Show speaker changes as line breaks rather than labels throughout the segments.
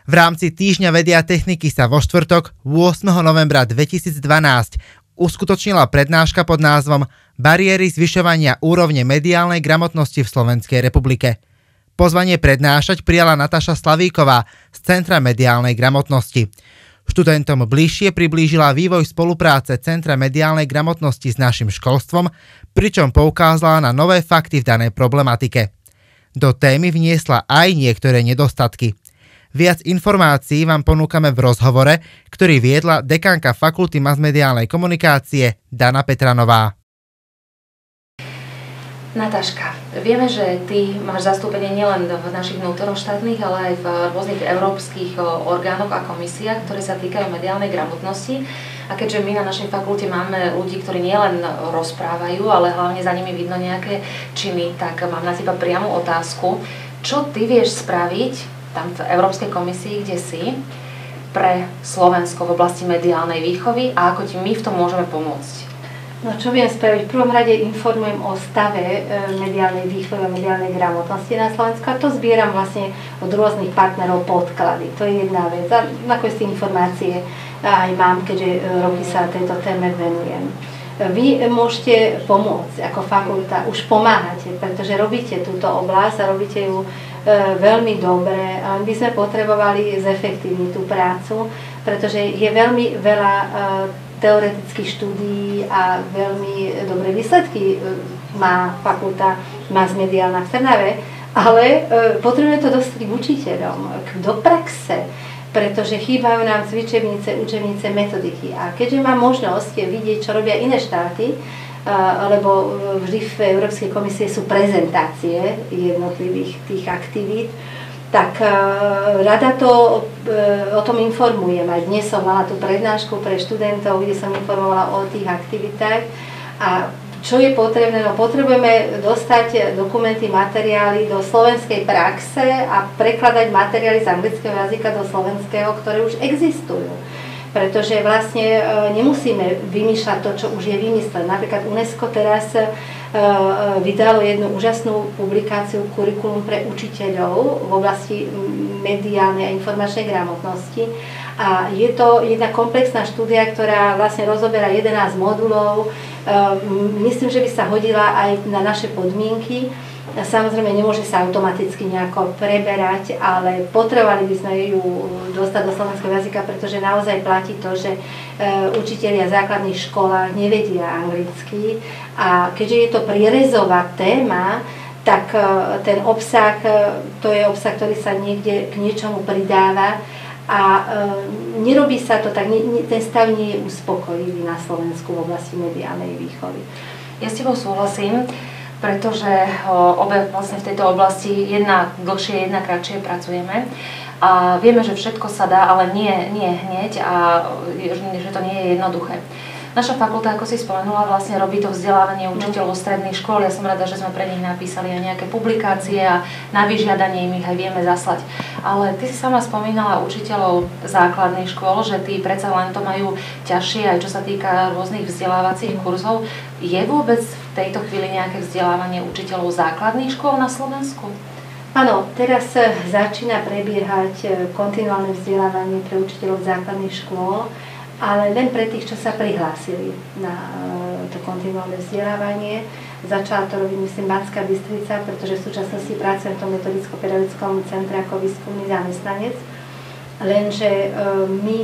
V rámci Týždňa vedy a techniky sa vo štvrtok 8. novembra 2012 uskutočnila prednáška pod názvom Bariéry zvyšovania úrovne mediálnej gramotnosti v Slovenskej republike. Pozvanie prednášať prijala Nataša Slavíková z Centra mediálnej gramotnosti. Študentom bližšie priblížila vývoj spolupráce Centra mediálnej gramotnosti s našim školstvom, pričom poukázala na nové fakty v danej problematike. Do témy vniesla aj niektoré nedostatky. Viac informácií vám ponúkame v rozhovore, ktorý viedla dekanka Fakulty masmediálnej komunikácie Dana Petranová.
Natáška, vieme, že ty máš zastúpenie nielen v našich vnútroštátnych, ale aj v rôznych európskych orgánoch a komisiách, ktoré sa týkajú mediálnej gramotnosti. A keďže my na našej fakulte máme ľudí, ktorí nielen rozprávajú, ale hlavne za nimi vidno nejaké činy, tak mám na teba priamu otázku. Čo ty vieš spraviť tam v Európskej komisii, kde si, pre Slovensko v oblasti mediálnej výchovy a ako ti my v tom môžeme pomôcť?
No čo viem spraviť? V prvom rade informujem o stave mediálnej výchovy a mediálnej gramotnosti na Slovensku a to zbieram vlastne od rôznych partnerov podklady. To je jedna vec. A nakoniec tie informácie aj mám, keďže roky sa tejto téme venujem. Vy môžete pomôcť ako fakulta, už pomáhate, pretože robíte túto oblasť a robíte ju veľmi dobre. My sme potrebovali zefektívniť tú prácu, pretože je veľmi veľa teoretických štúdií a veľmi dobré výsledky má fakulta masmediálna v Trnave, ale potrebujeme to dostať k učiteľom, do praxe, pretože chýbajú nám cvičebnice, učebnice, metodiky. A keďže mám možnosť vidieť, čo robia iné štáty, lebo vždy v Európskej komisie sú prezentácie jednotlivých tých aktivít, tak rada o tom informujem. Aj dnes som mala tú prednášku pre študentov, kde som informovala o tých aktivitách. A čo je potrebné? No, potrebujeme dostať dokumenty, materiály do slovenskej praxe a prekladať materiály z anglického jazyka do slovenského, ktoré už existujú. Pretože vlastne nemusíme vymýšľať to, čo už je vymyslené. Napríklad UNESCO teraz vydalo jednu úžasnú publikáciu Kurikulum pre učiteľov v oblasti mediálnej a informačnej gramotnosti. A je to jedna komplexná štúdia, ktorá vlastne rozoberá 11 modulov. Myslím, že by sa hodila aj na naše podmienky. Samozrejme, nemôže sa automaticky nejako preberať, ale potrebovali by sme ju dostať do slovenského jazyka, pretože naozaj platí to, že učitelia v základných školách nevedia anglicky a keďže je to prierezová téma, tak ten obsah, to je obsah, ktorý sa niekde k niečomu pridáva a nerobí sa to tak, ten stav nie je uspokojivý na Slovensku v oblasti mediálnej výchovy.
Ja s tebou súhlasím, pretože obe vlastne v tejto oblasti jedna dlhšie, jedna kratšie pracujeme. A vieme, že všetko sa dá, ale nie hneď a že to nie je jednoduché. Naša fakulta, ako si spomenula, vlastne robí to vzdelávanie učiteľov stredných škôl. Ja som rada, že sme pre nich napísali aj nejaké publikácie a na vyžiadanie im ich aj vieme zaslať. Ale ty si sama spomínala učiteľov základných škôl, že tí predsa len to majú ťažšie, aj čo sa týka rôznych vzdelávacích kurzov. Je vôbec v tejto chvíli nejaké vzdelávanie učiteľov základných škôl na Slovensku?
Áno, teraz začína prebiehať kontinuálne vzdelávanie pre učiteľov základných škôl, ale len pre tých, čo sa prihlásili na to kontinuálne vzdelávanie. Začala to robiť, myslím, Banská Bystrica, pretože v súčasnosti pracujem v tom metodicko-pedagogickom centre ako výskumný zamestnanec. Lenže my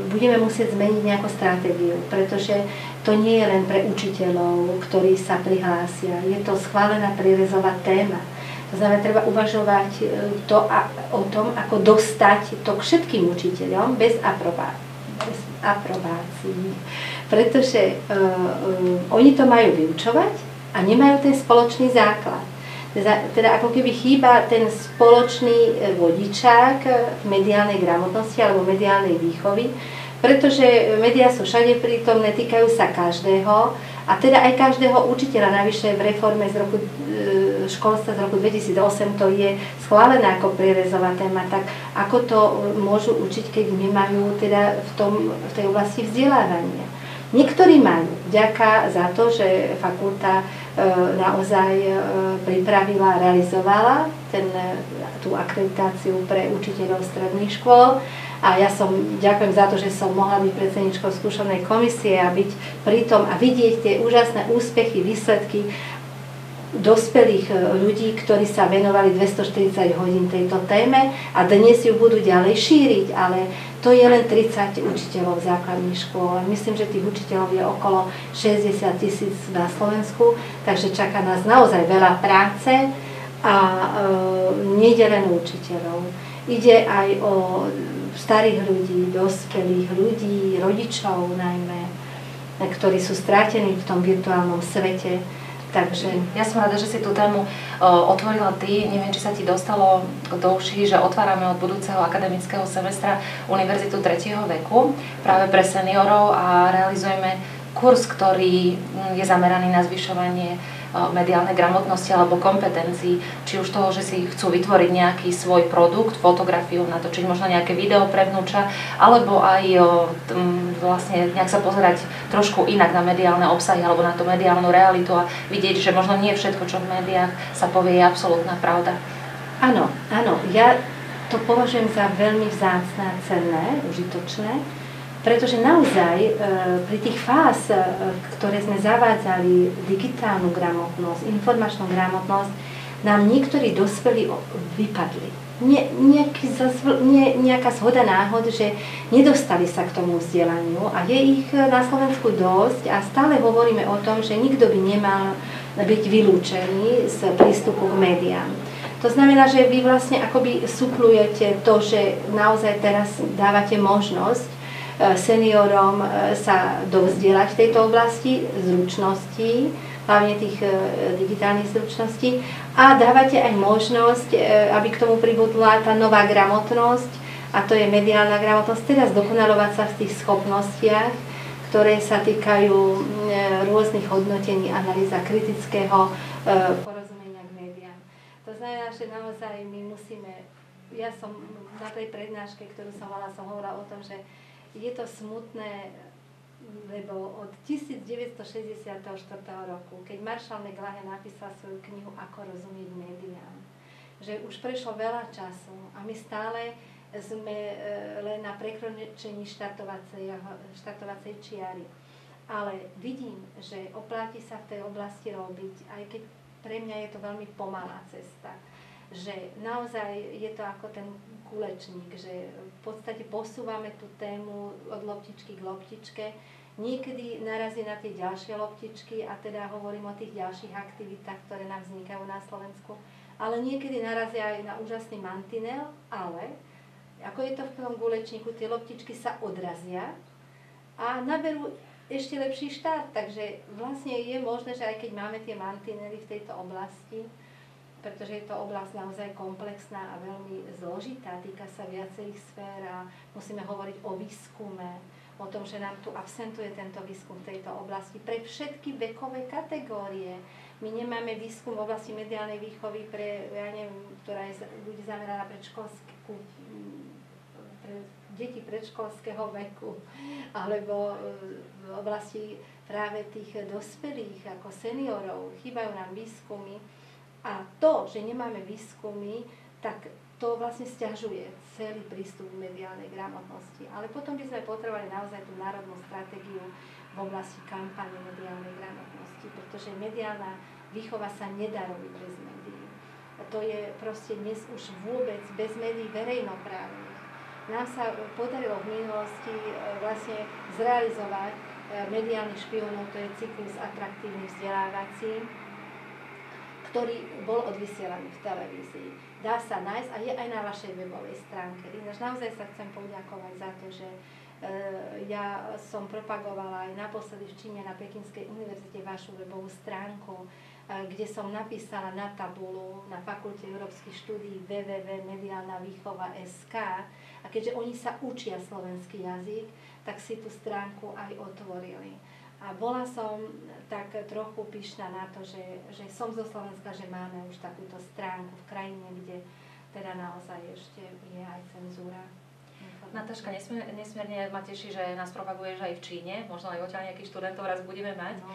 budeme musieť zmeniť nejakú stratégiu, pretože to nie je len pre učiteľov, ktorí sa prihlásia. Je to schválená prierezová téma. To znamená, treba uvažovať o tom, ako dostať to k všetkým učiteľom bez aprobácií. Pretože oni to majú vyučovať a nemajú ten spoločný základ. Teda ako keby chýba ten spoločný vodičák mediálnej gramotnosti alebo mediálnej výchovy, pretože médiá sú všade prítomné, týkajú sa každého a teda aj každého učiteľa. Navyše v reforme z roku školstva z roku 2008 to je schválené ako prierezová téma, tak ako to môžu učiť, keď nemajú teda v tej oblasti vzdelávania. Niektorí majú, vďaka za to, že fakulta naozaj pripravila a realizovala tú akreditáciu pre učiteľov stredných škôl. A ja ďakujem za to, že som mohla byť predsedničkou skúšobnej komisie a byť pri tom a vidieť tie úžasné úspechy, výsledky dospelých ľudí, ktorí sa venovali 240 hodín tejto téme a dnes ju budú ďalej šíriť, ale to je len 30 učiteľov základných škôl. Myslím, že tých učiteľov je okolo 60 000 na Slovensku, takže čaká nás naozaj veľa práce a nejde len o učiteľov. Ide aj o starých ľudí, dospelých ľudí, rodičov najmä, ktorí sú strátení v tom virtuálnom svete. Takže
ja som rada, že si tú tému otvorila ty. Neviem, či sa ti dostalo do uší, že otvárame od budúceho akademického semestra Univerzitu 3. veku práve pre seniorov a realizujeme kurz, ktorý je zameraný na zvyšovanie mediálnej gramotnosti alebo kompetencií, či už toho, že si chcú vytvoriť nejaký svoj produkt, fotografiu, natočiť možno nejaké video pre vnúča, alebo aj vlastne nejak sa pozerať trošku inak na mediálne obsahy alebo na tú mediálnu realitu a vidieť, že možno nie všetko, čo v médiách sa povie, je absolútna pravda.
Áno, ja to považujem za veľmi vzácne, cenné, užitočné, pretože naozaj pri tých fáz, ktoré sme zavádzali, digitálnu gramotnosť, informačnú gramotnosť, nám niektorí dospelí vypadli. Nejaká zhoda náhod, že nedostali sa k tomu vzdelaniu a je ich na Slovensku dosť a stále hovoríme o tom, že nikto by nemal byť vylúčený z prístupu k médiám. To znamená, že vy vlastne akoby suplujete to, že naozaj teraz dávate možnosť seniorom sa dovzdielať v tejto oblasti zručností, hlavne tých digitálnych zručností a dávate aj možnosť, aby k tomu pribudla tá nová gramotnosť a to je mediálna gramotnosť, teda zdokonalovať sa v tých schopnostiach, ktoré sa týkajú rôznych hodnotení, analýza kritického porozumenia k médiám. To znamená, že naozaj my musíme, ja som na tej prednáške, ktorú som mala, som hovorila o tom, že je to smutné, lebo od 1964 roku, keď Marshall McLuhan napísal svoju knihu Ako rozumieť médiám, že už prešlo veľa času a my stále sme len na prekročení štartovacej čiary. Ale vidím, že oplatí sa v tej oblasti robiť, aj keď pre mňa je to veľmi pomalá cesta. Že naozaj je to ako ten kulečník, že v podstate posúvame tú tému od loptičky k loptičke. Niekedy narazí na tie ďalšie loptičky a teda hovorím o tých ďalších aktivitách, ktoré nám vznikajú na Slovensku. Ale niekedy narazia aj na úžasný mantinel, ale ako je to v tom gulečníku, tie loptičky sa odrazia a naberú ešte lepší štart. Takže vlastne je možné, že aj keď máme tie mantinely v tejto oblasti, pretože je to oblasť naozaj komplexná a veľmi zložitá, týka sa viacerých sfér a musíme hovoriť o výskume, o tom, že nám tu absentuje tento výskum v tejto oblasti pre všetky vekové kategórie. My nemáme výskum v oblasti mediálnej výchovy pre, ja neviem, ktorá je ľudí zameraná pre deti predškolského veku, alebo v oblasti práve tých dospelých ako seniorov. Chýbajú nám výskumy. A to, že nemáme výskumy, tak to vlastne sťažuje celý prístup k mediálnej gramotnosti. Ale potom by sme potrebovali naozaj tú národnú stratégiu v oblasti kampane mediálnej gramotnosti, pretože mediálna výchova sa nedá robiť bez médií. A to je proste dnes už vôbec bez médií verejnoprávnych. Nám sa podarilo v minulosti vlastne zrealizovať mediálnych špionov, to je cyklus atraktívny vzdelávací, ktorý bol odvysielaný v televízii. Dá sa nájsť a je aj na vašej webovej stránke. Ináč naozaj sa chcem poďakovať za to, že ja som propagovala aj naposledy v Číne na Pekinskej univerzite vašu webovú stránku, kde som napísala na tabulu na Fakulte európskych štúdií www.medialnavýchova.sk a keďže oni sa učia slovenský jazyk, tak si tú stránku aj otvorili. A bola som tak trochu pyšná na to, že som zo Slovenska, že máme už takúto stránku v krajine, kde teda naozaj ešte je aj cenzúra.
Natáška, nesmierne ma teší, že nás propaguješ aj v Číne, možno aj odtiaľ nejakých študentov raz budeme mať.
No.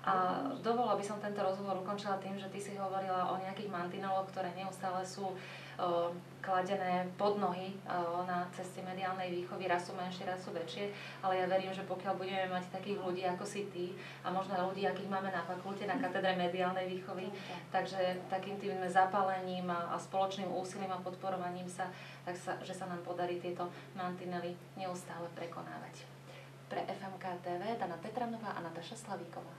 A dovolila by som tento rozhovor ukončila tým, že ty si hovorila o nejakých mantineloch, ktoré neustále sú kladené pod nohy na ceste mediálnej výchovy, raz sú menšie, raz sú väčšie, ale ja verím, že pokiaľ budeme mať takých ľudí ako si ty a možno aj ľudí, akých máme na fakulte, na katedre mediálnej výchovy, takže takým tým zapálením a spoločným úsilím a podporovaním sa, že sa nám podarí tieto mantinely neustále prekonávať. Pre FMK TV Dana Petranová a Nataša Slavíková.